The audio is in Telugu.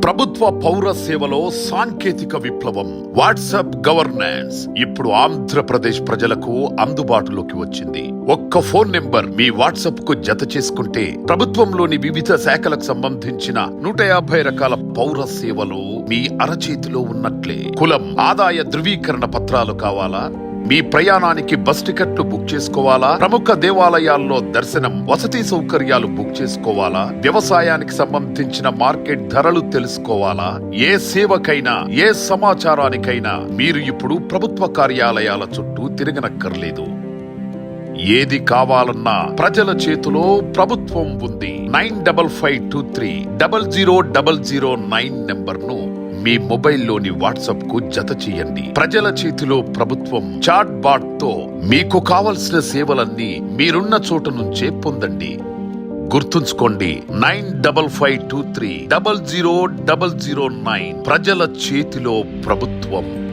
ప్రభుత్వ పౌర సేవలో సాంకేతిక విప్లవం వాట్సాప్ గవర్నెన్స్ ఇప్పుడు ఆంధ్రప్రదేశ్ ప్రజలకు అందుబాటులోకి వచ్చింది. ఒక్క ఫోన్ నెంబర్ మీ వాట్సాప్ కు జత చేసుకుంటే ప్రభుత్వంలోని వివిధ శాఖలకు సంబంధించిన 150 రకాల పౌర సేవలు మీ అరచేతిలో ఉన్నట్లే. కులం, ఆదాయ ధృవీకరణ పత్రాలు కావాలా? మీ ప్రయాణానికి బస్ టికెట్లు బుక్ చేసుకోవాలా? ప్రముఖ దేవాలయాల్లో దర్శనం, వసతి సౌకర్యాలు బుక్ చేసుకోవాలా? వ్యవసాయానికి సంబంధించిన మార్కెట్ ధరలు తెలుసుకోవాలా? ఏ సేవకైనా, ఏ సమాచారానికైనా మీరు ఇప్పుడు ప్రభుత్వ కార్యాలయాల చుట్టూ తిరగనక్కర్లేదు. ఏది కావాలన్నా ప్రజల చేతిలో ప్రభుత్వం ఉంది. 9553000009 నెంబర్ను మీ మొబైల్లోని వాట్సాప్ కు జత చేయండి. ప్రజల చేతిలో ప్రభుత్వం చాట్ బాట్ తో మీకు కావలసిన సేవలన్నీ మీరున్న చోట నుంచే పొందండి. గుర్తుంచుకోండి, 9553000009 ప్రజల చేతిలో ప్రభుత్వం.